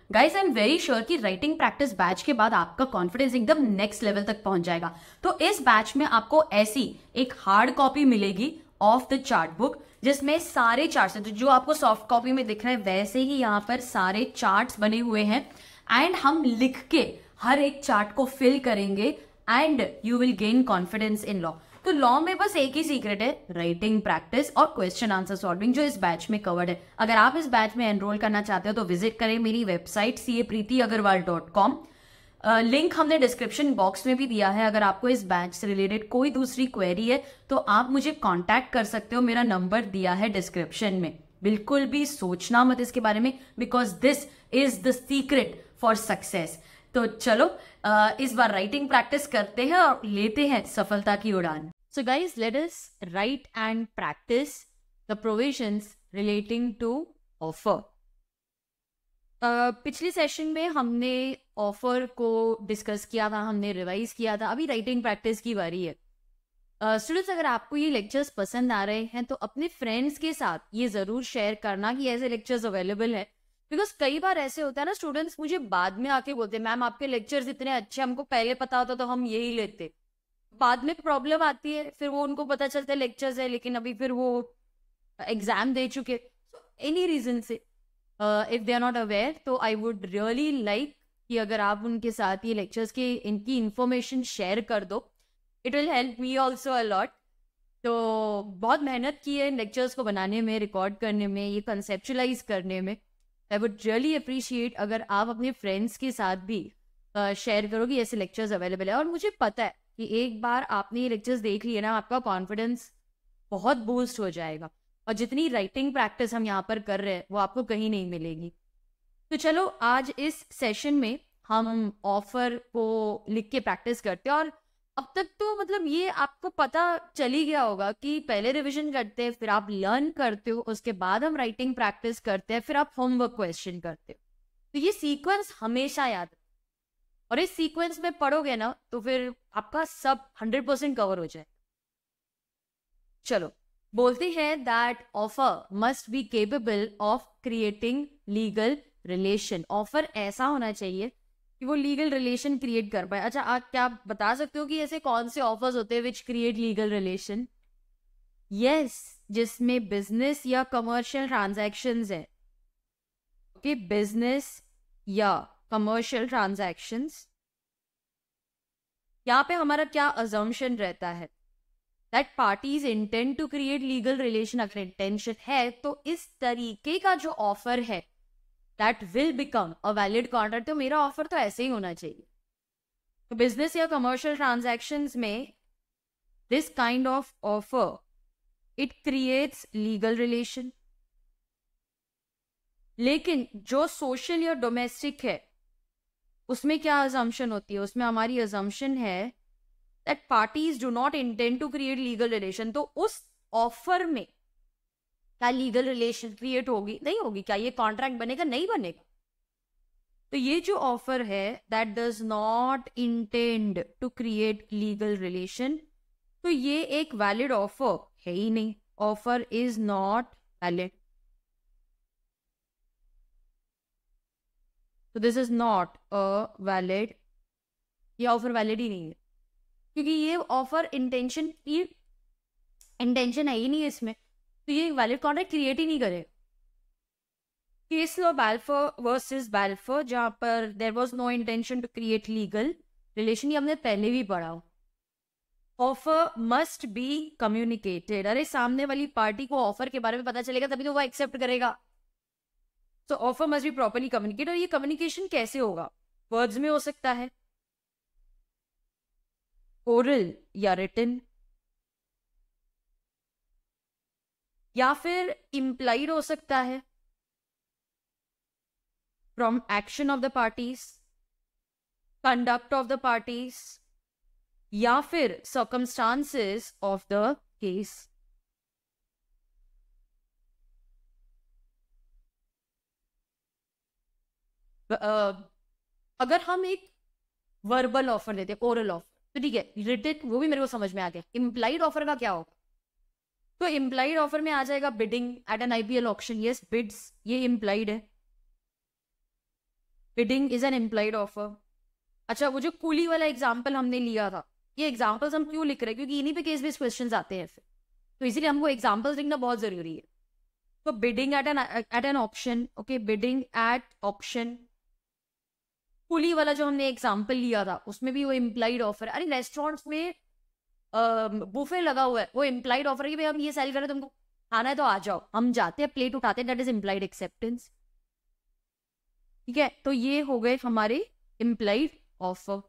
Guys I am very sure कि writing practice batch के बाद आपका कॉन्फिडेंस एकदम नेक्स्ट लेवल तक पहुंच जाएगा। तो इस बैच में आपको ऐसी एक हार्ड कॉपी मिलेगी ऑफ द चार्ट बुक, जिसमें सारे चार्ट्स, तो जो आपको सॉफ्ट कॉपी में दिख रहे हैं वैसे ही यहाँ पर सारे चार्ट्स बने हुए हैं, एंड हम लिख के हर एक चार्ट को फिल करेंगे and you will gain confidence in law. तो लॉ में बस एक ही सीक्रेट है, राइटिंग प्रैक्टिस और क्वेश्चन आंसर सॉल्विंग, जो इस बैच में कवर्ड है। अगर आप इस बैच में एनरोल करना चाहते हो तो विजिट करें मेरी वेबसाइट capreetyagarwal.com। लिंक हमने डिस्क्रिप्शन बॉक्स में भी दिया है। अगर आपको इस बैच से रिलेटेड कोई दूसरी क्वेरी है तो आप मुझे कांटेक्ट कर सकते हो, मेरा नंबर दिया है डिस्क्रिप्शन में। बिल्कुल भी सोचना मत इसके बारे में, because this is the secret for success. तो चलो इस बार राइटिंग प्रैक्टिस करते हैं और लेते हैं सफलता की उड़ान। So guys, let us write and practice the provisions relating to offer. पिछले सेशन में हमने ऑफर को डिस्कस किया था, हमने रिवाइज किया था। अभी राइटिंग प्रैक्टिस की बारी है। स्टूडेंट्स, अगर आपको ये लेक्चर्स पसंद आ रहे हैं तो अपने फ्रेंड्स के साथ ये जरूर शेयर करना कि ऐसे लेक्चर्स अवेलेबल है। बिकॉज कई बार ऐसे होता है ना, स्टूडेंट्स मुझे बाद में आके बोलते हैं मैम आपके लेक्चर्स इतने अच्छे, हमको पहले पता होता तो हम यही लेते। बाद में प्रॉब्लम आती है, फिर वो उनको पता चलता है लेक्चर्स है लेकिन अभी फिर वो एग्जाम दे चुके। एनी रीजन से if they are not aware, तो आई वुड रियली लाइक कि अगर आप उनके साथ ये लेक्चर्स की इनकी इंफॉर्मेशन शेयर कर दो, it will help me also a lot. तो बहुत मेहनत की है इन लेक्चर्स को बनाने में, रिकॉर्ड करने में, ये कंसेप्चुलाइज करने में। आई वुड रियली अप्रिशिएट अगर आप अपने फ्रेंड्स के साथ भी शेयर करो कि ऐसे लेक्चर्स अवेलेबल है। और मुझे पता है कि एक बार आपने ये लेक्चर्स देख लिए ना, आपका कॉन्फिडेंस बहुत बूस्ट हो जाएगा। और जितनी राइटिंग प्रैक्टिस हम यहाँ पर कर रहे हैं वो आपको कहीं नहीं मिलेगी। तो चलो आज इस सेशन में हम ऑफर को लिख के प्रैक्टिस करते हैं। और अब तक तो मतलब ये आपको पता चल ही गया होगा कि पहले रिवीजन करते हैं, फिर आप लर्न करते हो, उसके बाद हम राइटिंग प्रैक्टिस करते हैं, फिर आप होमवर्क क्वेश्चन करते हो। तो ये सीक्वेंस हमेशा याद रखो, और इस सीक्वेंस में पढ़ोगे ना तो फिर आपका सब 100% कवर हो जाए। चलो बोलते हैं that offer must be capable of creating legal relation. Offer ऐसा होना चाहिए कि वो लीगल रिलेशन क्रिएट कर पाए। अच्छा, आप क्या बता सकते हो कि ऐसे कौन से ऑफर्स होते हैं which create legal relation? Yes, जिसमें बिजनेस या कमर्शियल ट्रांजैक्शंस है। ओके, बिजनेस या कमर्शियल ट्रांजैक्शंस। यहाँ पे हमारा क्या अजम्पशन रहता है? That parties intend to create legal relation. अगर इंटेंशन है तो इस तरीके का जो ऑफर है that will become a valid contract. तो मेरा ऑफर तो ऐसे ही होना चाहिए। तो बिजनेस या कमर्शियल ट्रांजैक्शंस में this kind of offer it creates legal relation. लेकिन जो सोशल या डोमेस्टिक है उसमें क्या अजम्पशन होती है? उसमें हमारी अजम्पशन है that parties do not intend to create legal relation. तो उस ऑफर में क्या लीगल रिलेशन क्रिएट होगी? नहीं होगी। क्या ये कॉन्ट्रैक्ट बनेगा? नहीं बनेगा। तो ये जो ऑफर है that does not intend to create legal relation, तो ये एक वैलिड ऑफर है ही नहीं। Offer is not valid. तो this is not a valid, ये ऑफर वैलिड ही नहीं है, क्योंकि ये ऑफर इंटेंशन है ही नहीं इसमें। तो ये वैलिड कॉन्ट्रैक्ट क्रिएट ही नहीं करे। Case law Balfour versus Balfour, जहां पर there was no intention to create legal relation, ये हमने पहले भी पढ़ा। Offer must be communicated. अरे सामने वाली पार्टी को ऑफर के बारे में पता चलेगा तभी तो वो एक्सेप्ट करेगा। तो offer must B properly communicate. और ये कम्युनिकेशन कैसे होगा? वर्ड्स में हो सकता है, ओरल या रिटन, या फिर इम्प्लाइड हो सकता है from action of the parties, conduct of the parties, या फिर सर्कमस्टांसेस ऑफ द केस। अगर हम एक वर्बल ऑफर देते हैं, ओरल ऑफर, तो ठीक है, रिटन वो भी मेरे को समझ में आ गया। इम्प्लाइड ऑफर का क्या होगा? तो इम्प्लाइड ऑफर में आ जाएगा bidding at an IPL auction. Yes, bids, ये इम्प्लाइड है। Bidding is an implied offer. अच्छा, वो जो कूली वाला एग्जाम्पल हमने लिया था, ये एग्जाम्पल्स हम क्यों लिख रहे हैं? क्योंकि इन्हीं पे केस बेस्ड क्वेश्चंस आते हैं फिर, तो इसीलिए हमको एग्जाम्पल्स लिखना बहुत जरूरी है। तो bidding at an option, okay, bidding at option. कूली वाला जो हमने एग्जाम्पल लिया था उसमें भी वो इम्प्लाइड ऑफर। अरे रेस्टोरेंट्स में बुफे लगा हुआ है, वो इम्प्लाइड ऑफर है कि भाई हम ये सेल करें, तुमको खाना है तो आ जाओ, हम जाते हैं प्लेट उठाते हैं, दैट इज इम्प्लाइड एक्सेप्टेंस। ठीक है, तो ये हो गए हमारे इम्प्लाइड ऑफर।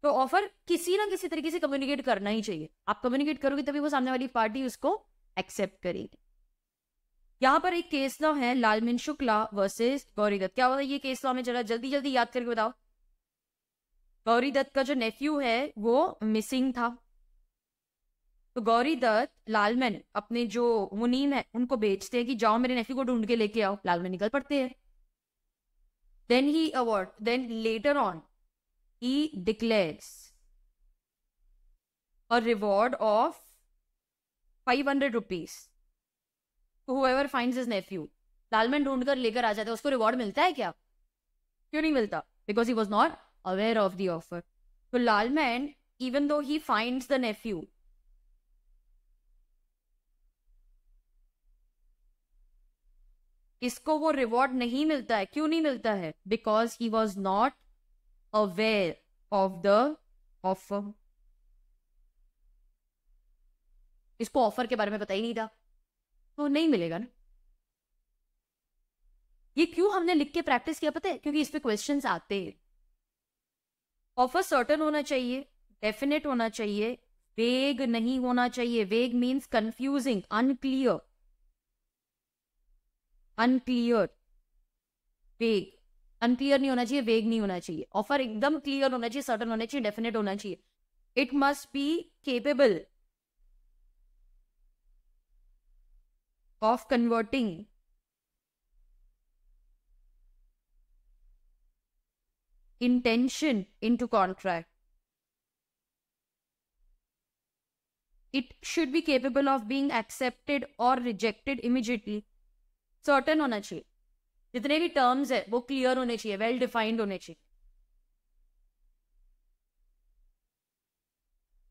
तो ऑफर किसी ना किसी तरीके से कम्युनिकेट करना ही चाहिए। आप कम्युनिकेट करोगे तभी वो सामने वाली पार्टी उसको एक्सेप्ट करेगी। यहां पर एक केस लॉ है, लालमिन शुक्ला वर्सेस गौरी दत्त। क्या होता है ये केस लॉ में, जरा जल्दी जल्दी याद करके बताओ। गौरी दत्त का जो नेफ्यू है वो मिसिंग था, तो गौरी दत्त लालमैन अपने जो मुनीम है उनको बेचते हैं कि जाओ मेरे नेफ्यू को ढूंढ के लेके आओ। लालमैन निकल पड़ते हैं। Then later on he declares a reward of 500 rupees to whoever finds his nephew। Lalman ढूंढ कर लेकर आ जाता है, उसको रिवॉर्ड मिलता है क्या? क्यों नहीं मिलता? Because he was not aware of the offer. तो Lalman, even though he finds the Neiphiu, इसको वो रिवॉर्ड नहीं मिलता है। क्यों नहीं मिलता है? Because he was not aware of the offer. इसको ऑफर के बारे में पता ही नहीं था, तो नहीं मिलेगा ना। ये क्यों हमने लिख के प्रैक्टिस किया पता है? क्योंकि इस पे क्वेश्चंस आते हैं। ऑफर सर्टन होना चाहिए, डेफिनेट होना चाहिए, वेग नहीं होना चाहिए। वेग मीन्स कंफ्यूजिंग, अनक्लियर, अनक्लियर, वेग। अनक्लियर नहीं होना चाहिए, वेग नहीं होना चाहिए। ऑफर एकदम क्लियर होना चाहिए, सर्टन होना चाहिए, डेफिनेट होना चाहिए। It must be capable of converting intention into contract. It should be capable of being accepted or rejected immediately. Certain होना चाहिए, जितने भी टर्म्स है वो क्लियर होने चाहिए, वेल डिफाइंड होने चाहिए।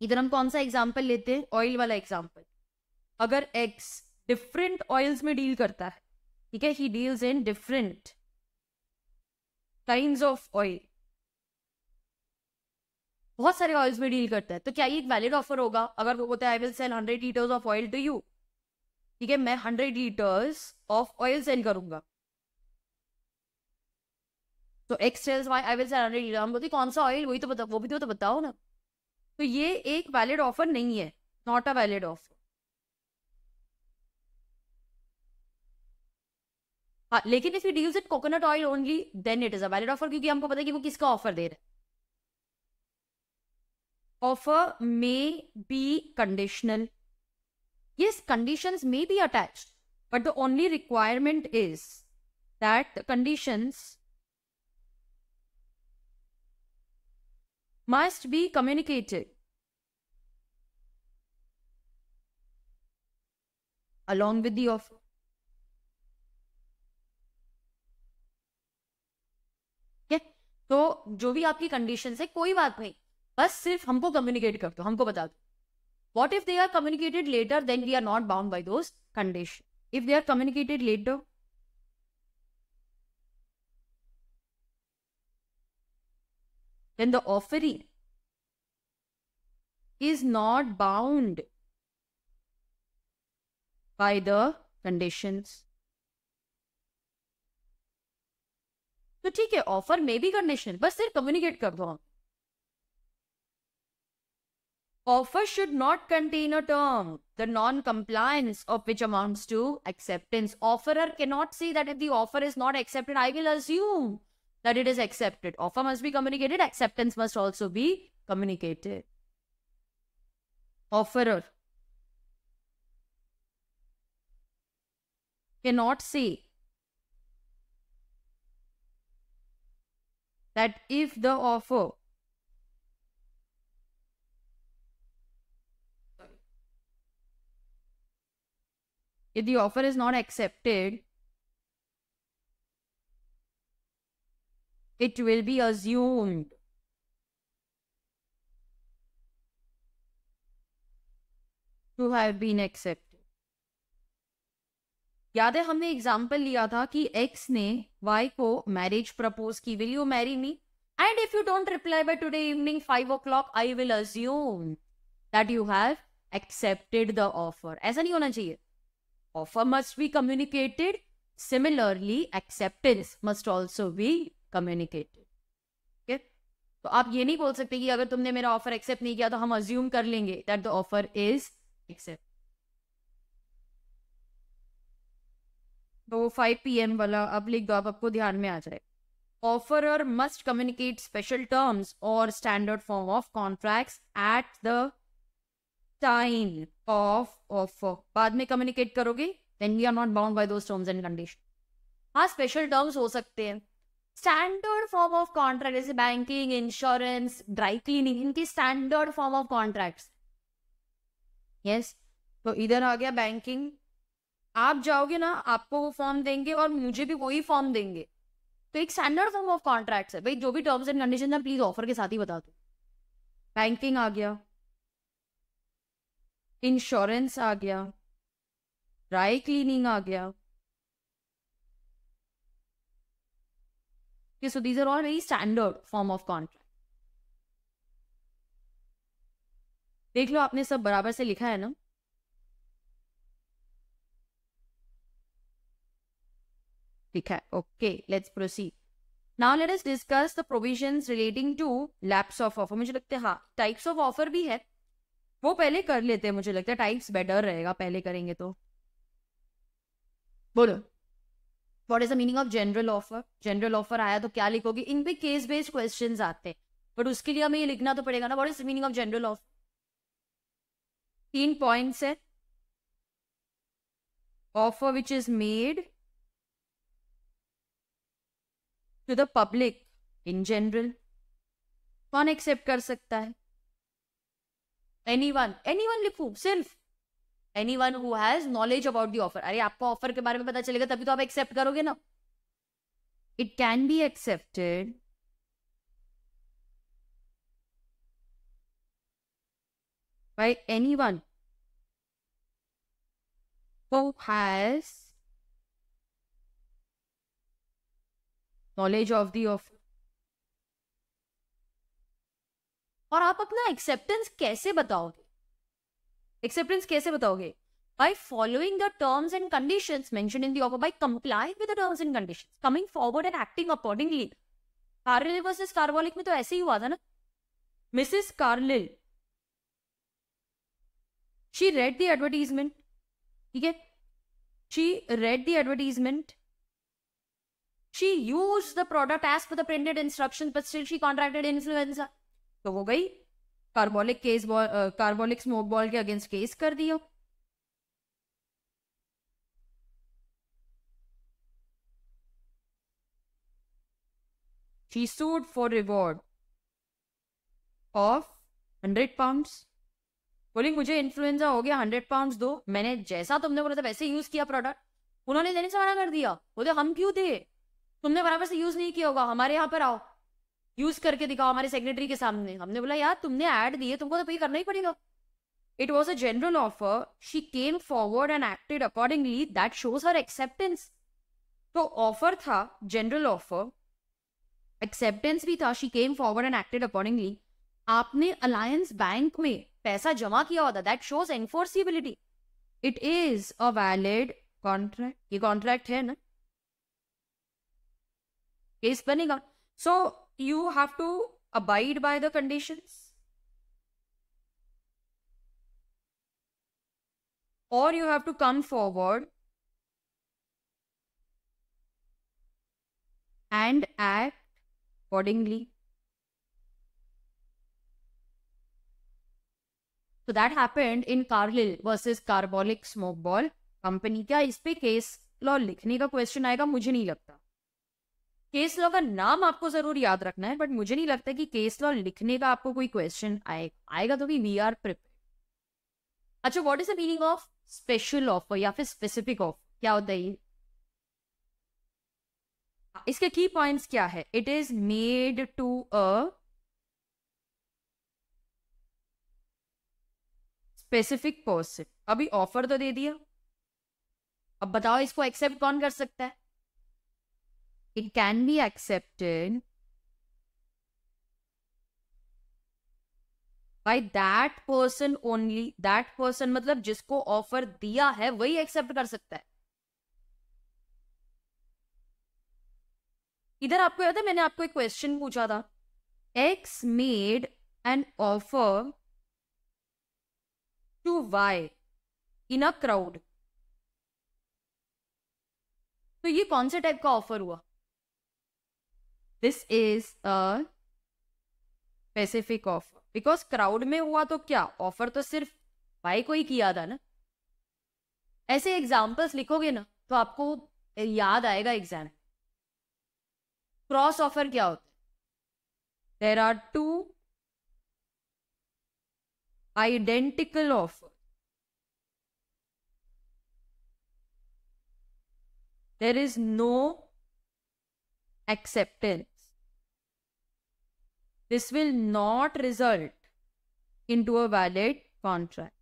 इधर हम कौन सा एग्जाम्पल लेते हैं? ऑयल वाला एग्जाम्पल। अगर एक्स डिफरेंट ऑयल्स में डील करता है, ठीक है, he deals in different kinds of oil, बहुत सारे ऑयल्स में डील करता है, तो क्या ये एक वैलिड ऑफर होगा? अगर वो बोलता है I will sell 100 litres of oil to you, ठीक है, मैं 100 लीटर्स ऑफ ऑयल सेल करूंगा, तो X sells Y I will sell 100 litre. हम बोलते कौन सा ऑयल? वही तो बताओ, वो भी तो बताओ ना। तो ये एक वैलिड ऑफर नहीं है, नॉट अ वैलिड ऑफर। हाँ, लेकिन if you deals it coconut oil only then it is a valid offer, क्योंकि हमको पता है कि वो किसका ऑफर दे रहा है। Offer may be conditional. Yes, conditions may be attached, but the only requirement is that the conditions must be communicated along with the offer. Okay? तो जो भी आपकी कंडीशंस है कोई बात नहीं, बस सिर्फ हमको कम्युनिकेट कर दो, हमको बता दो। What if they are communicated later? Then we are not bound by those conditions. If they are communicated later, then the offeree is not bound by the conditions. तो ठीक है, ऑफर में भी कंडीशन, बस सिर्फ कम्युनिकेट कर दो हम। Offer should not contain a term, the non-compliance of which amounts to acceptance. Offerer cannot say that if the offer is not accepted, I will assume that it is accepted. Offer must be communicated, acceptance must also be communicated. Offerer cannot say that if the offer is not accepted, it will be assumed to have been accepted. याद है हमने example लिया था कि x ने Y को marriage propose की, will you marry me? And if you don't reply by today evening 5 o'clock, I will assume that you have accepted the offer. ऐसा नहीं होना चाहिए. Offer must be communicated. Similarly acceptance must also be communicated. Okay, तो आप ये नहीं बोल सकते कि अगर तुमने मेरा ऑफर एक्सेप्ट नहीं किया तो हम अज्यूम कर लेंगे that the offer is accept. तो 5 PM वाला अब लिख दो, आप आपको ध्यान में आ जाए. Offerer must communicate special terms or standard form of contracts at the time of offer. बाद में communicate करोगे, then we are not bound by those terms and conditions. हाँ, special terms हो सकते हैं. Standard form of contract जैसे banking, insurance, dry cleaning, इनकी standard form of contracts. Yes, तो इधर आ गया banking. आप जाओगे ना, आपको वो फॉर्म देंगे और मुझे भी वही फॉर्म देंगे. तो एक स्टैंडर्ड फॉर्म ऑफ कॉन्ट्रैक्ट्स है भाई. जो भी टर्म्स एंड कंडीशन है प्लीज ऑफर के साथ ही बता दो. बैंकिंग आ गया, इंश्योरेंस आ गया, ड्राई क्लीनिंग आ गया. So these are all very standard form of contract. देख लो आपने सब बराबर से लिखा है ना. ठीक है, okay, let's proceed. Now let us discuss the provisions relating to lapse of offer. मुझे लगता है हाँ, टाइप्स ऑफ ऑफर भी है, वो पहले कर लेते हैं. मुझे लगता है टाइप्स बेटर रहेगा, पहले करेंगे तो. बोलो, what is the meaning of general offer? General offer आया तो क्या लिखोगे? इन पे केस बेस्ड क्वेश्चंस आते हैं, बट उसके लिए हमें ये लिखना तो पड़ेगा ना. What is the meaning of general offer? 3 points है. Offer which is made to the public in general. कौन एक्सेप्ट कर सकता है? anyone लिखू, सिर्फ anyone who has knowledge about the offer. अरे आपको ऑफर के बारे में पता चलेगा तभी तो आप एक्सेप्ट करोगे ना. it can be accepted by anyone who has knowledge of the offer. और आप अपना एक्सेप्टेंस कैसे बताओगे? एक्सेप्टेंस कैसे बताओगे? by following the terms and conditions mentioned in the offer, by complying with the terms and conditions, coming forward and acting accordingly. Carlill versus carbolic में तो ऐसे ही हुआ था ना. Mrs Carlill, she read the advertisement. ठीक है, she read the advertisement. She used the product as per the printed instructions, but still she contracted influenza. तो वो गई carbolic case, carbolic smoke ball के अगेंस्ट केस कर दिया. She sued for reward of 100 pounds. बोली मुझे influenza हो गया, 100 pounds दो. मैंने जैसा तुमने बोला था वैसे यूज किया प्रोडक्ट. उन्होंने देने से मना कर दिया. बोले हम क्यों दे, तुमने बराबर से यूज नहीं किया होगा, हमारे यहाँ पर आओ, यूज करके दिखाओ हमारे सेक्रेटरी के सामने. हमने बोला यार तुमने ऐड दिए, तुमको तो पे करना ही पड़ेगा. It was a general offer. She came forward and acted accordingly. That shows her acceptance. तो ऑफर था, जनरल ऑफर, एक्सेप्टेंस भी था. She came forward and acted accordingly. आपने अलायंस बैंक में पैसा जमा किया होता, that shows enforceability. It is a valid contract. ये कॉन्ट्रैक्ट है ना, केस बनेगा. So you have to abide by the conditions or you have to come forward and act accordingly. So that happened in Carlyle versus Carbolic Smoke Ball Company. क्या इस पे case law लिखने का question आएगा? मुझे नहीं लगता. केस लॉ का नाम आपको जरूर याद रखना है, बट मुझे नहीं लगता कि केस लॉ लिखने का आपको कोई क्वेश्चन आएगा तो भी वी आर प्रिपेयर्ड. अच्छा, what is the meaning of special offer या फिर स्पेसिफिक ऑफर? क्या होता है ये? इसके की पॉइंट्स क्या है? It is made to a specific person. अभी ऑफर तो दे दिया, अब बताओ इसको एक्सेप्ट कौन कर सकता है? It can be accepted by that person only. That person मतलब जिसको ऑफर दिया है वही एक्सेप्ट कर सकता है। इधर आपको याद है मैंने आपको एक क्वेश्चन पूछा था, X made an offer to Y in a crowd. तो ये कौन से टाइप का ऑफर हुआ? This is a specific offer, because crowd में हुआ तो क्या, ऑफर तो सिर्फ वाई को ही किया था ना। ऐसे एग्जाम्पल्स लिखोगे ना तो आपको याद आएगा एग्जाम। क्रॉस ऑफर क्या होता है? There are two identical offer, there is no acceptance. This will not result into a valid contract.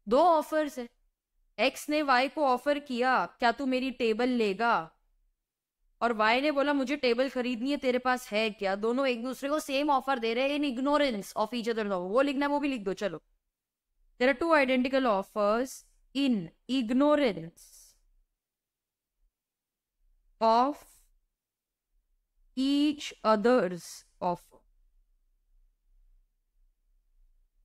दो ऑफर्स है, एक्स ने वाई को ऑफर किया क्या तू मेरी टेबल लेगा, और वाई ने बोला मुझे टेबल खरीदनी है, तेरे पास है क्या। दोनों एक दूसरे को सेम ऑफर दे रहे हैं in ignorance of each other. वो लिखना है वो भी लिख दो चलो। There are two identical offers in ignorance of each other's offer.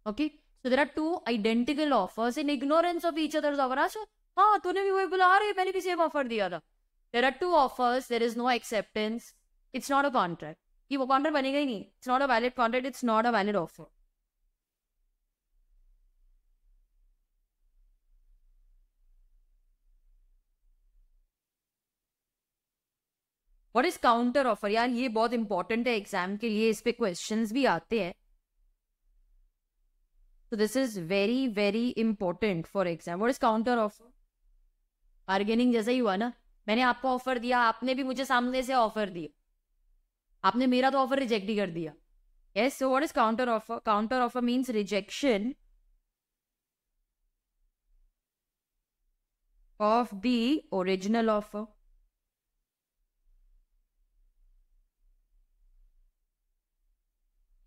Okay, so there are two identical offers in ignorance of each other's offer. अच्छा हाँ तूने भी वही बोला, अरे मैंने भी सेम ऑफर दिया था। There are two offers, there is no acceptance, it's not a contract। कि वो कॉन्ट्रैक्ट बनेगा ही नहीं, it's not a valid contract, it's not a valid offer। What is counter offer? यार ये बहुत इंपॉर्टेंट है एग्जाम के लिए, इस पे क्वेश्चंस भी आते हैं। तो this is very very important for exam. What is counter offer? Bargaining जैसा ही हुआ ना, मैंने आपको ऑफर दिया, आपने भी मुझे सामने से ऑफर दिया, आपने मेरा तो ऑफर रिजेक्ट ही कर दिया। Yes, so what is counter offer? Counter offer means rejection of the original offer.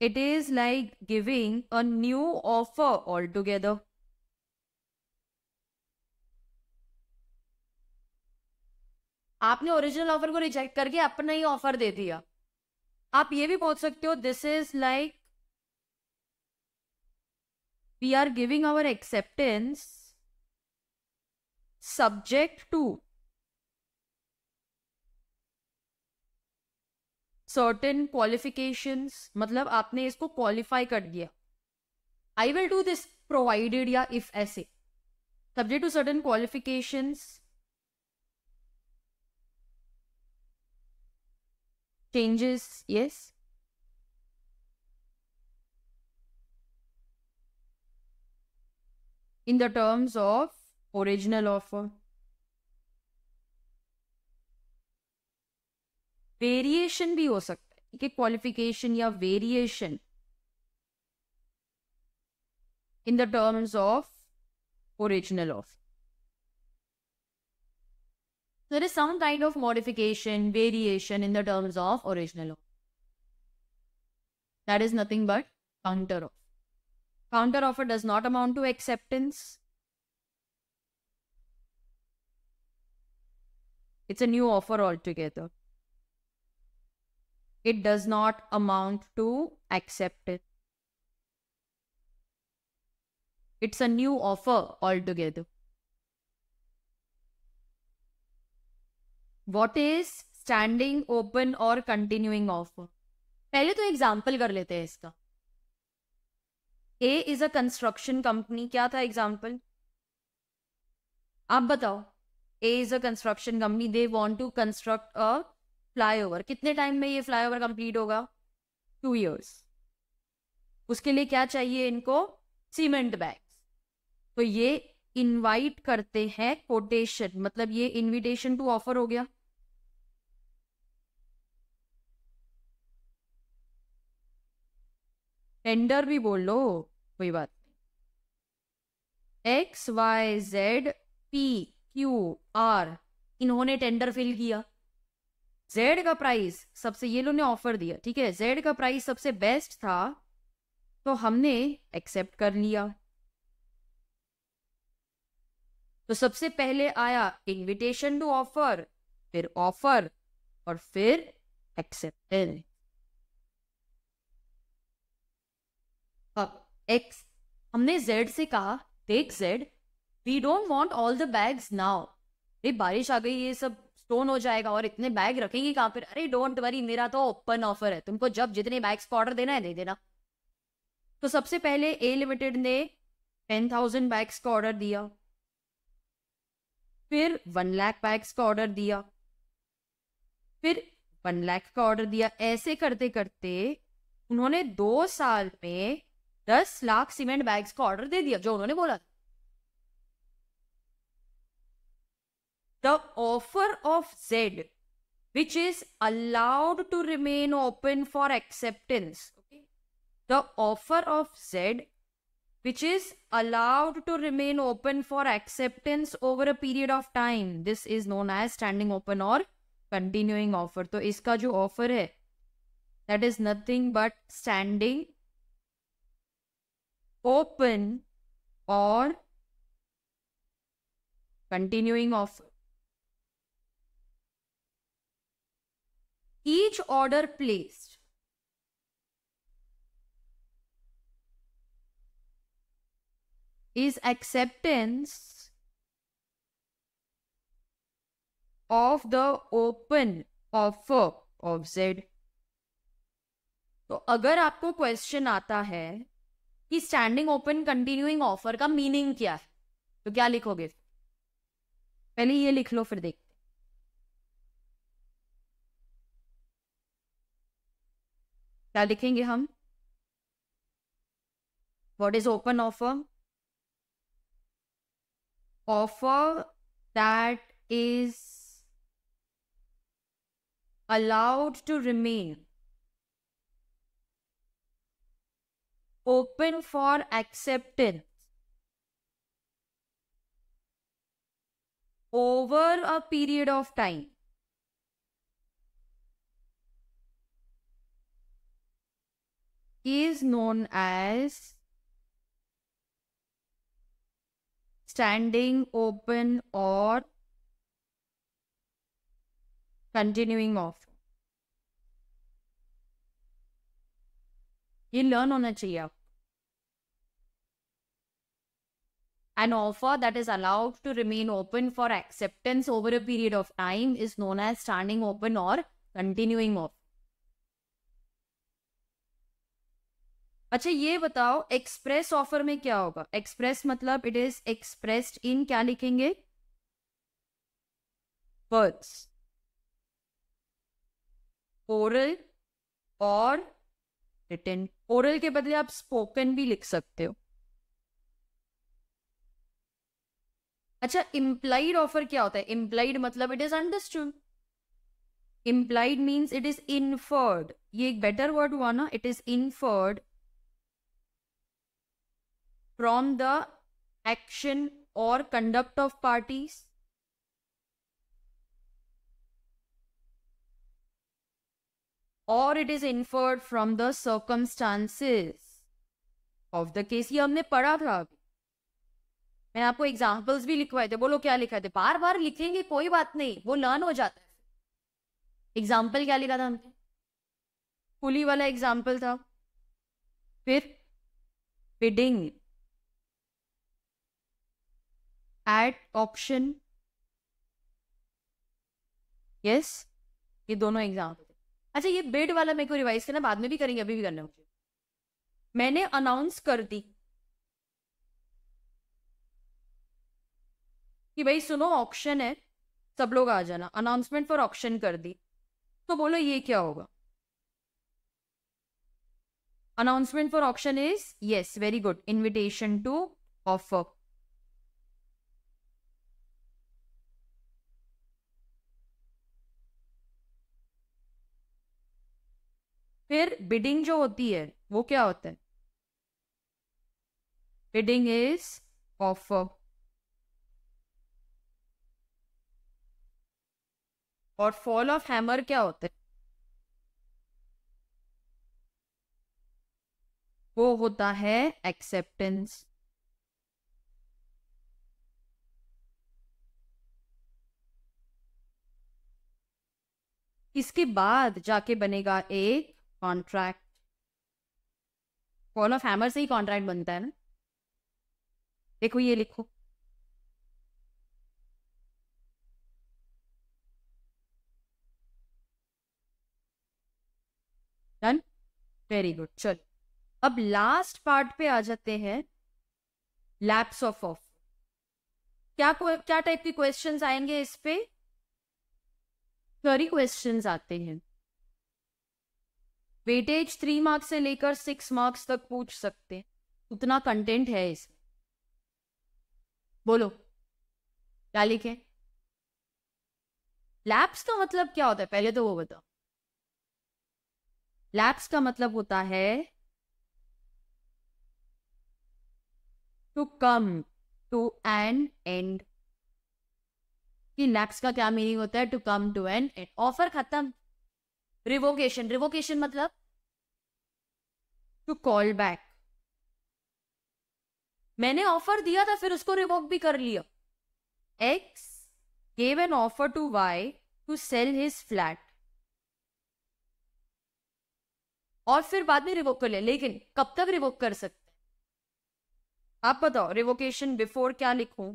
It is like giving a new offer altogether. आपने ओरिजिनल ऑफर को रिजेक्ट करके अपना ही ऑफर दे दिया। आप ये भी बोल सकते हो this is like we are giving our acceptance subject to certain qualifications. मतलब आपने इसको क्वालिफाई कर दिया, I will do this provided या इफ ऐसे, subject to certain qualifications, changes, yes, in the terms of original offer। Variation भी हो सकता है, ठीक है, क्वालिफिकेशन या variation in the terms of original offer. There is some kind of modification, variation in the terms of original offer. That is nothing but counter offer. Counter offer does not amount to acceptance. It's a new offer altogether. It does not amount to acceptance. It's a new offer altogether. What is standing open or continuing offer? पहले तो example कर लेते हैं इसका। A is a construction company। क्या था example? आप बताओ। A is a construction company, they want to construct a flyover। कितने टाइम में ये फ्लाईओवर कंप्लीट होगा? 2 years। उसके लिए क्या चाहिए इनको? Cement bags. तो ये इनवाइट करते हैं कोटेशन, मतलब ये इनविटेशन टू ऑफर हो गया। टेंडर भी बोल लो, कोई बात। X Y Z P Q R, इन्होंने टेंडर फिल किया। जेड का प्राइस सबसे, ये लोगों ने ऑफर दिया, ठीक है, जेड का प्राइस सबसे बेस्ट था तो हमने एक्सेप्ट कर लिया। तो सबसे पहले आया इनविटेशन टू ऑफर, फिर ऑफर, और फिर एक्सेप्टेंस। अब एक्स, हमने जेड से कहा देख Z, we don't want all the bags now, अरे बारिश आ गई, ये सब स्टोन हो जाएगा और इतने बैग रखेंगे कहां पर। अरे डोंट वरी, मेरा तो ओपन ऑफर है, तुमको जब जितने बैग्स का ऑर्डर देना है दे देना। तो सबसे पहले ए लिमिटेड ने 10,000 बैग्स का ऑर्डर दिया, फिर 1 लाख बैग्स का ऑर्डर दिया, फिर 1 लाख का ऑर्डर दिया। ऐसे करते करते उन्होंने 2 साल में 10 लाख सीमेंट बैग्स का ऑर्डर दे दिया, जो उन्होंने बोला। The offer of Z, which is allowed to remain open for acceptance. Okay? The offer of Z, which is allowed to remain open for acceptance over a period of time. This is known as standing open or continuing offer. तो इसका जो offer है, that is nothing but standing open or continuing offer. Each order placed is acceptance of the open offer of Z. तो अगर आपको question आता है कि स्टैंडिंग ओपन कंटिन्यूइंग ऑफर का मीनिंग क्या है, तो क्या लिखोगे? पहले ये लिख लो, फिर देखते क्या लिखेंगे हम। What is open offer? Offer that is allowed to remain open for acceptance over a period of time is known as standing open or continuing offer. ये लर्न होना चाहिए आप। An offer that is allowed to remain open for acceptance over a period of time is known as standing open or continuing offer. अच्छा ये बताओ, express offer में क्या होगा? एक्सप्रेस मतलब इट इज एक्सप्रेस्ड इन, क्या लिखेंगे? वर्ड्स, ओरल और रिटन। ओरल के बदले आप स्पोकन भी लिख सकते हो। अच्छा, इम्प्लाइड ऑफर क्या होता है? इम्प्लाइड मतलब it is understood. Implied means it is inferred, ये एक बेटर वर्ड हुआ ना, it is inferred from the action or conduct of parties, or it is inferred from the circumstances of the case. ये हमने पढ़ा था अभी, मैंने आपको एग्जाम्पल्स भी लिखवाए थे। बोलो क्या लिखा थे? बार बार लिखेंगे कोई बात नहीं, वो लर्न हो जाता है। एग्जाम्पल क्या लिखा था हमने? पुली वाला एग्जाम्पल था। फिर बिडिंग एट ऑप्शन, यस, ये दोनों एग्जाम्पल थे। अच्छा ये बिड वाला मेरे को रिवाइज करना, बाद में भी करेंगे, अभी भी करना मुझे। मैंने अनाउंस कर दी कि भाई सुनो ऑक्शन है, सब लोग आ जाना, अनाउंसमेंट फॉर ऑक्शन कर दी, तो बोलो ये क्या होगा? Announcement for auction is, yes very good, invitation to offer. फिर बिडिंग जो होती है वो क्या होता है? Bidding is offer. और फॉल ऑफ हैमर क्या होता है? वो होता है एक्सेप्टेंस। इसके बाद जाके बनेगा एक कॉन्ट्रैक्ट। फॉल ऑफ हैमर से ही कॉन्ट्रैक्ट बनता है ना। देखो ये लिखो। डन। Very good. चलो अब लास्ट पार्ट पे आ जाते हैं, लैप्स ऑफ ऑफ। क्या टाइप के क्वेश्चंस आएंगे इस पे? थ्योरी क्वेश्चंस आते हैं। वेटेज 3 मार्क्स से लेकर 6 मार्क्स तक पूछ सकते हैं, उतना कंटेंट है इसमें। बोलो क्या लिखे? लैप्स का मतलब क्या होता है पहले तो वो बताओ। लैप्स का मतलब होता है to come to an end. कि लैप्स का क्या मीनिंग होता है? To come to an end. Offer खत्म। रिवोकेशन, रिवोकेशन मतलब टू कॉल बैक। मैंने ऑफर दिया था फिर उसको रिवोक भी कर लिया। X gave an offer to Y to sell his flat, और फिर बाद में रिवोक कर लिया, लेकिन कब तक रिवोक कर सकते हैं? आप बताओ रिवोकेशन बिफोर क्या लिखूं?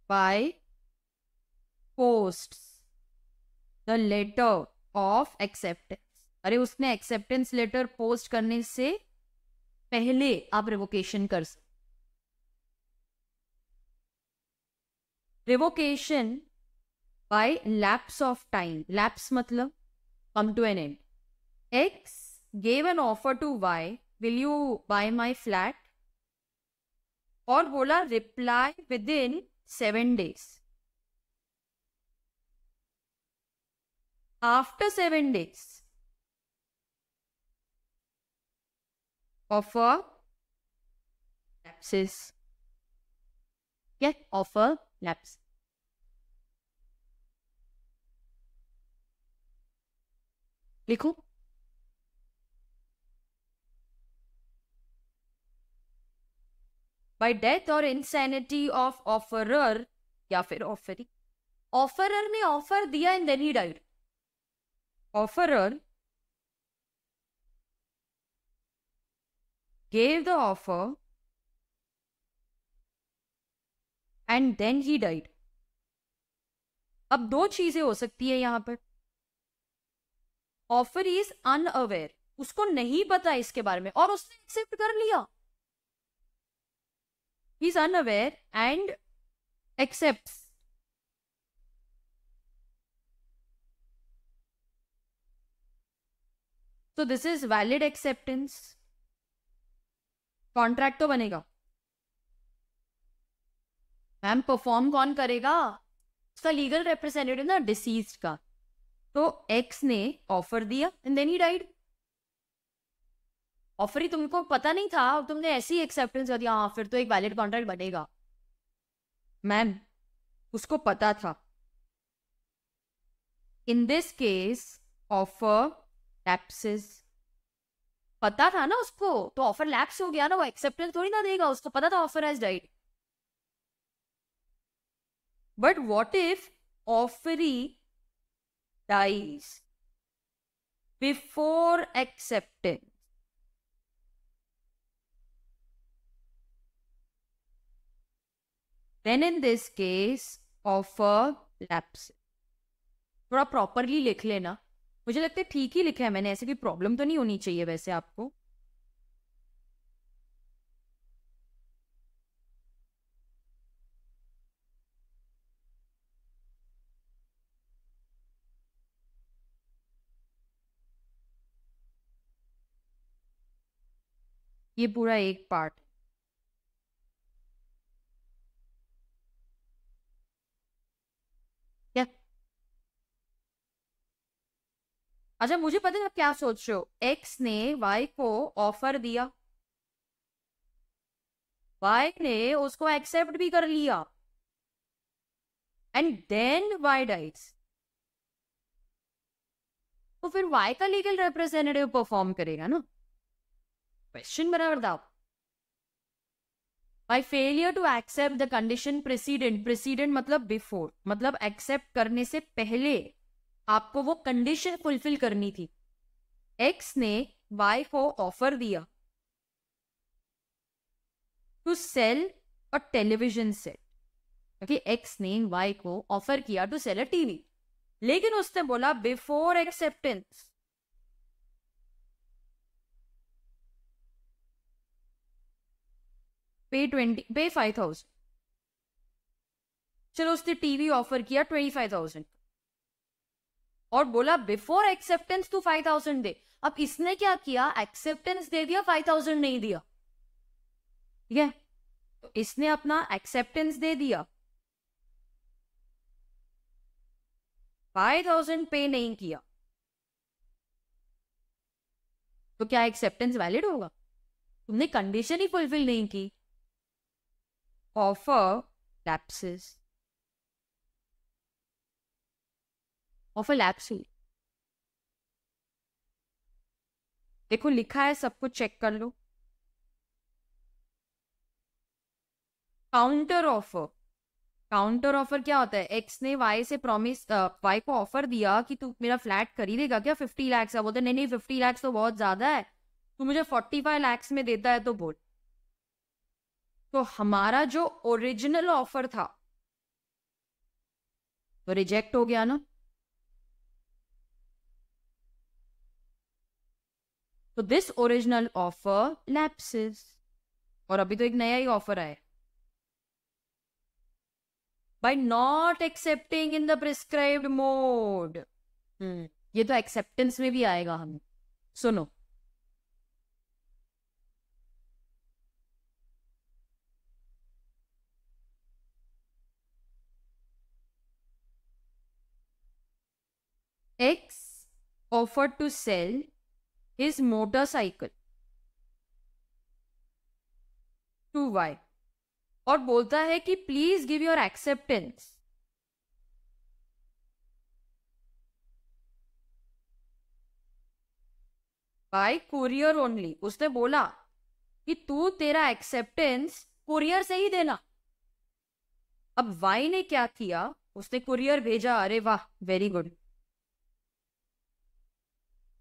By post the letter of acceptance. अरे उसने एक्सेप्टेंस लेटर पोस्ट करने से पहले आप रिवोकेशन कर सकते। Revocation by lapse of time. Lapse मतलब come to an end. X gave an offer to Y, will you buy my flat, और बोला reply within 7 days। After 7 days offer lapses। क्या ऑफर लैप्स? लिखो। By death और insanity of offerer, या फिर offeree. Offerer ने offer दिया and then he died. Offerer gave the offer and then he died। अब दो चीजें हो सकती है यहां पर। ऑफर इज अनअवेयर, उसको नहीं पता इसके बारे में और उसने एक्सेप्ट कर लिया। He is unaware and accepts. तो this is valid acceptance. Contract तो बनेगा। मैम परफॉर्म कौन करेगा? उसका लीगल रिप्रेजेंटेटिव ना, डिसीज्ड का। तो एक्स ने ऑफर दिया and then he died. Offer ही तुमको पता नहीं था, तुमने ऐसी एक्सेप्टेंस कर दिया, हाँ फिर तो एक वैलिड कॉन्ट्रैक्ट बनेगा। मैम उसको पता था। In this case offer lapses. पता था ना उसको, तो ऑफर लैप्स हो गया ना, वो एक्सेप्टेंस थोड़ी ना देगा, उसको पता था offer has died. But what if offeree dies before acceptance? Then in this case offer lapses। थोड़ा प्रॉपरली लिख लेना, मुझे लगता है ठीक ही लिखा है मैंने, ऐसे कोई प्रॉब्लम तो नहीं होनी चाहिए वैसे आपको। ये पूरा एक पार्ट। क्या अच्छा मुझे पता है आप क्या सोच रहे हो, एक्स ने वाई को ऑफर दिया, वाई ने उसको एक्सेप्ट भी कर लिया, एंड देन वाई डाइज, तो फिर वाई का लीगल रिप्रेजेंटेटिव परफॉर्म करेगा ना। क्वेश्चन बराबर था। By failure to accept the condition precedent, precedent मतलब बिफोर, मतलब एक्सेप्ट करने से पहले आपको वो कंडीशन फुलफिल करनी थी। एक्स ने वाई को ऑफर दिया to sell a television set, क्योंकि एक्स ने वाई को ऑफर किया टू सेल अ टीवी, लेकिन उसने बोला बिफोर एक्सेप्टेंस पे 5,000। चलो उसने टीवी ऑफर किया 25,000 और बोला बिफोर एक्सेप्टेंस तू 5,000 दे। अब इसने क्या किया, एक्सेप्टेंस दे दिया, 5,000 नहीं दिया, ठीक है। तो इसने अपना एक्सेप्टेंस दे दिया, 5,000 पे नहीं किया, तो क्या एक्सेप्टेंस वैलिड होगा? तुमने कंडीशन ही फुलफिल नहीं की। ऑफर लैप्सेस, ऑफर लैप्स हुई। देखो लिखा है, सब कुछ चेक कर लो। काउंटर ऑफर, काउंटर ऑफर क्या होता है, एक्स ने वाई से प्रॉमिस, वाई को ऑफर दिया कि तू मेरा फ्लैट खरीदेगा क्या 50 लाख का, बोलते नहीं नहीं 50 लाख तो बहुत ज्यादा है, तू मुझे 45 लाख में देता है तो बोल। तो हमारा जो ओरिजिनल ऑफर था वो रिजेक्ट हो गया ना। तो दिस ओरिजिनल ऑफर लैप्सेस, और अभी तो एक नया ही ऑफर आया, by not accepting in the prescribed mode. ये तो एक्सेप्टेंस में भी आएगा हमें। सुनो, X offer to sell his motorcycle to Y, और बोलता है कि please give your acceptance. By courier only, उसने बोला कि तू तेरा एक्सेप्टेंस कुरियर से ही देना। अब वाई ने क्या किया, उसने कुरियर भेजा, अरे वाह वेरी गुड,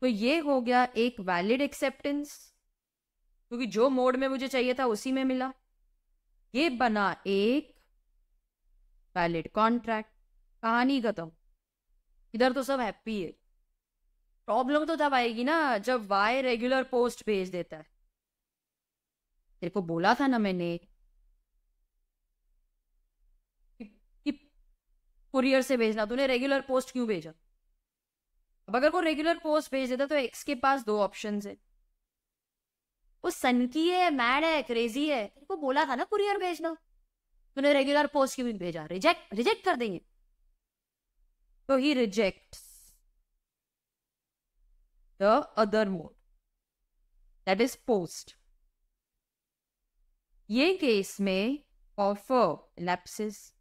तो ये हो गया एक वैलिड एक्सेप्टेंस, क्योंकि जो मोड में मुझे चाहिए था उसी में मिला। ये बना एक वैलिड कॉन्ट्रैक्ट, कहानी खत्म। इधर तो सब हैप्पी है। प्रॉब्लम तो तब आएगी ना जब वाई रेगुलर पोस्ट भेज देता है। तेरे को बोला था ना मैंने कि कुरियर से भेजना, तूने रेगुलर पोस्ट क्यों भेजा? अब अगर वो रेगुलर पोस्ट भेज देता तो एक्स के पास दो ऑप्शन है, वो सनकी है, मैड है, क्रेजी है, तेरे को बोला था ना कुरियर भेजना, तूने रेगुलर पोस्ट क्यों भेजा? रिजेक्ट, रिजेक्ट कर देंगे। तो he reject the other mode, that is post. ये केस में ऑफर लैप्सेस,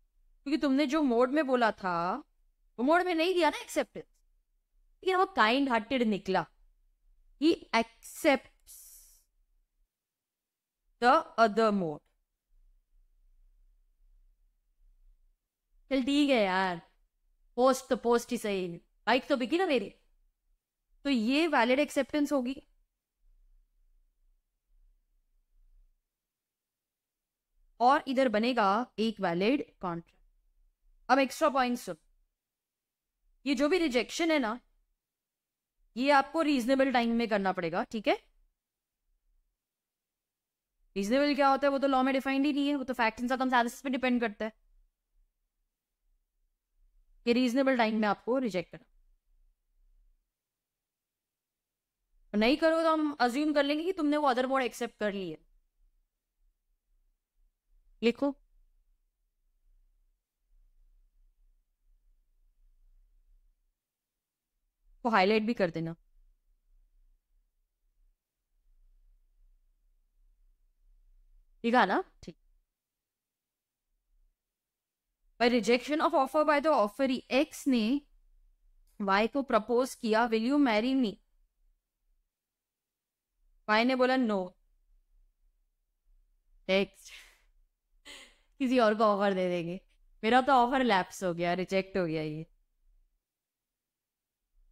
क्योंकि तुमने जो मोड में बोला था वो मोड में नहीं दिया ना एक्सेप्टेंस, लेकिन वो काइंड हार्टेड निकला, ही एक्सेप्ट्स द अदर मोड। चल ठीक है यार, पोस्ट तो पोस्ट ही सही, बाइक तो बिकी ना मेरी। तो ये वैलिड एक्सेप्टेंस होगी। और इधर बनेगा एक वैलिड कॉन्ट्रैक्ट। अब एक्स्ट्रा पॉइंट्स, ये जो भी रिजेक्शन है ना, ये आपको रीजनेबल टाइम में करना पड़ेगा, ठीक है। रीजनेबल क्या होता है वो तो लॉ में डिफाइंड ही नहीं है, वो तो फैक्ट इन सर्कमस्टेंसेस पे डिपेंड करता है कि रीजनेबल टाइम में आपको रिजेक्ट करना। नहीं करो तो हम अज्यूम कर लेंगे कि तुमने वो अदर मोड एक्सेप्ट कर ली है। लिखो, को हाईलाइट भी कर देना। ठीक है ना? ठीक। By rejection of offer by the offeree, X ने वाई को प्रपोज किया, will you marry me? Y ने बोला नो। एक्स किसी और को ऑफर दे देंगे। मेरा तो ऑफर लैप्स हो गया, रिजेक्ट हो गया ये।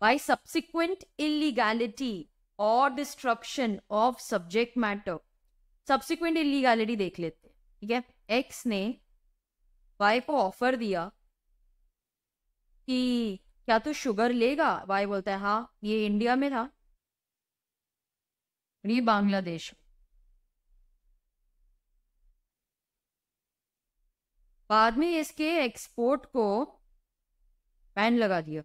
बाय सब्सिक्वेंट इलीगैलिटी और destruction of subject matter. Subsequent illegality देख लेते हैं। ठीक है, एक्स ने वाई को ऑफर दिया कि क्या तू शुगर लेगा? वाई बोलता है हाँ। ये इंडिया में था, ये बांग्लादेश। बाद में इसके एक्सपोर्ट को बैन लगा दिया।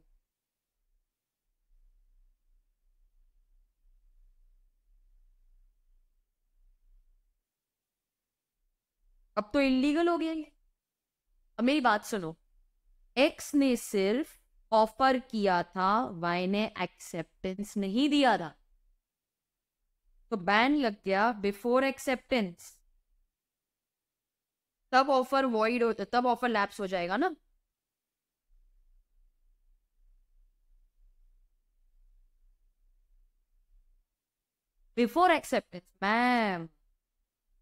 अब तो इलीगल हो गया ये। अब मेरी बात सुनो, एक्स ने सिर्फ ऑफर किया था, वाई ने एक्सेप्टेंस नहीं दिया था, तो बैन लग गया बिफोर एक्सेप्टेंस। तब ऑफर वॉइड हो, तब ऑफर लैप्स हो जाएगा ना। बिफोर एक्सेप्टेंस मैम,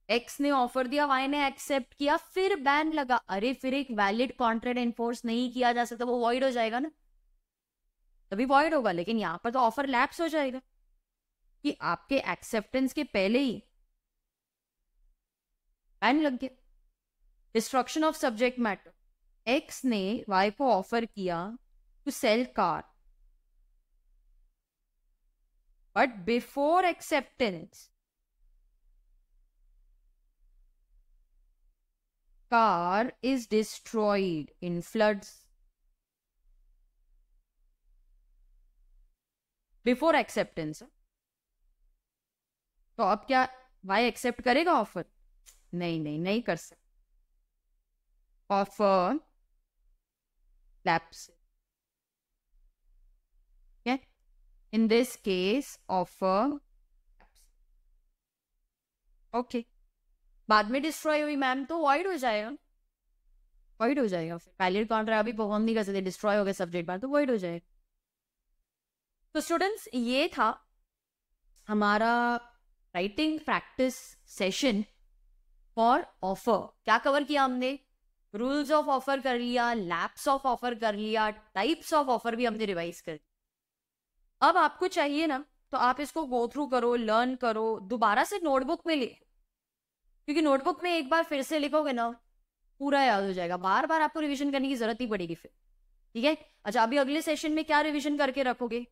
एक्स ने ऑफर दिया, वाई ने एक्सेप्ट किया, फिर बैन लगा। अरे फिर एक वैलिड कॉन्ट्रैक्ट एनफोर्स नहीं किया जा सकता, वो वॉइड हो जाएगा ना, तभी वॉइड होगा। लेकिन यहां पर तो ऑफर लैप्स हो जाएगा कि आपके एक्सेप्टेंस के पहले ही बैन लग गया। Destruction of subject matter, X ने वाई को ऑफर किया to sell car, but before acceptance car is destroyed in floods. Before acceptance. तो अब क्या वाई एक्सेप्ट करेगा ऑफर? नहीं नहीं नहीं कर सकता। Offer lapse. In this case offer okay. बाद में डिस्ट्रॉय हुई मैम, तो वॉइड हो जाएगा, वॉइड हो जाएगा। फिर वैलिड कॉन्ट्रैक्ट अभी परफॉर्म नहीं कर सकते, डिस्ट्रॉय हो गया सब्जेक्ट बार, तो वॉइड हो जाएगा। तो स्टूडेंट्स, ये था हमारा writing practice session for offer. क्या कवर किया हमने? रूल्स ऑफ ऑफर कर लिया, लैप्स ऑफ ऑफर कर लिया, टाइप्स ऑफ ऑफर भी हमने रिवाइज कर लिया। अब आपको चाहिए ना, तो आप इसको गो थ्रू करो, लर्न करो, दोबारा से नोटबुक में ले, क्योंकि नोटबुक में एक बार फिर से लिखोगे ना, पूरा याद हो जाएगा। बार बार आपको रिवीजन करने की जरूरत ही पड़ेगी फिर। ठीक है, अच्छा अभी अगले सेशन में क्या रिवीजन करके रखोगे?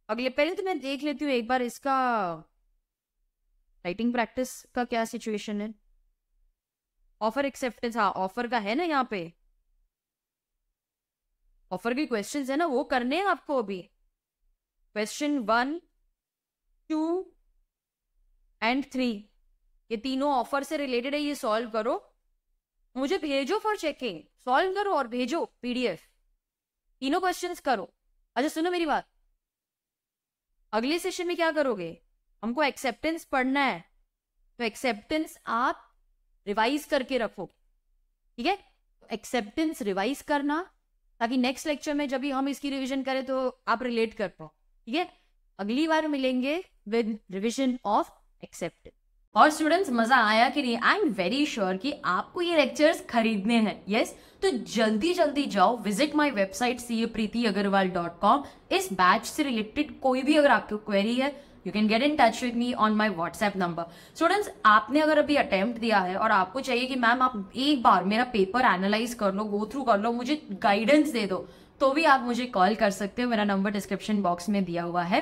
अगले पहले तो मैं देख लेती हूँ एक बार इसका राइटिंग प्रैक्टिस का क्या सिचुएशन है। ऑफर एक्सेप्टेंस, हाँ ऑफर का है ना, यहाँ पे ऑफर के क्वेश्चंस है ना, वो करने हैं आपको अभी। क्वेश्चन 1, 2 एंड 3, ये तीनों ऑफर से रिलेटेड है, ये सॉल्व करो, मुझे भेजो फॉर चेकिंग। सॉल्व करो और भेजो पीडीएफ, तीनों क्वेश्चंस करो। अच्छा सुनो मेरी बात, अगले सेशन में क्या करोगे? हमको एक्सेप्टेंस पढ़ना है, तो एक्सेप्टेंस आप रिवाइज करके रखो। ठीक है, एक्सेप्टेंस रिवाइज करना, ताकि नेक्स्ट लेक्चर में जब भी हम इसकी रिवीजन करें तो आप रिलेट कर पाओ। ठीक है, अगली बार मिलेंगे विद रिवीजन ऑफ एक्सेप्टेंस। और स्टूडेंट्स, मजा आया कि नहीं? आई एम वेरी श्योर कि आपको ये लेक्चर्स खरीदने हैं। यस, तो जल्दी जल्दी जाओ, विजिट माय वेबसाइट capreetyagarwal.com। इस बैच से रिलेटेड कोई भी अगर आपको क्वेरी है, you can get in touch with me on my WhatsApp number. Students, आपने अगर अभी अटेम्प्ट दिया है और आपको चाहिए कि मैम आप एक बार मेरा पेपर एनालाइज कर लो, गो थ्रू कर लो, मुझे गाइडेंस दे दो, तो भी आप मुझे कॉल कर सकते हो। मेरा नंबर डिस्क्रिप्शन बॉक्स में दिया हुआ है।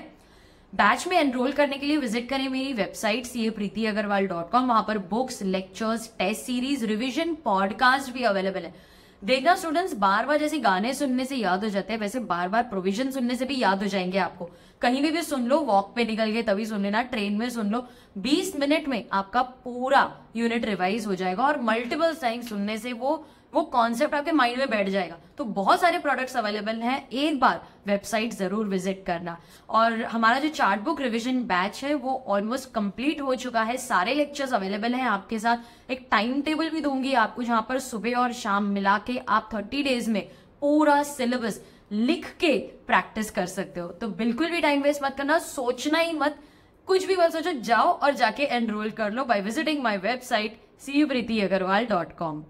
बैच में एनरोल करने के लिए विजिट करें मेरी वेबसाइट capreetyagarwal.com। वहां पर books, lectures, test series, revision, podcast भी अवेलेबल है। देखना स्टूडेंट्स, बार बार जैसे गाने सुनने से याद हो जाते हैं, वैसे बार बार प्रोविजन सुनने से भी याद हो जाएंगे आपको। कहीं भी सुन लो, वॉक पे निकल के तभी सुन लेना, ट्रेन में सुन लो, 20 मिनट में आपका पूरा यूनिट रिवाइज हो जाएगा। और मल्टीपल टाइम सुनने से वो वो कॉन्सेप्ट आपके माइंड में बैठ जाएगा। तो बहुत सारे प्रोडक्ट्स अवेलेबल हैं, एक बार वेबसाइट जरूर विजिट करना। और हमारा जो चार्ट बुक रिविजन बैच है वो ऑलमोस्ट कंप्लीट हो चुका है, सारे लेक्चर्स अवेलेबल हैं आपके साथ। एक टाइम टेबल भी दूंगी आपको जहां पर सुबह और शाम मिला के आप 30 डेज में पूरा सिलेबस लिख के प्रैक्टिस कर सकते हो। तो बिल्कुल भी टाइम वेस्ट मत करना, सोचना ही मत, कुछ भी मत सोचो, जाओ और जाके एनरोल कर लो by visiting my website CUPritiagarwal.com।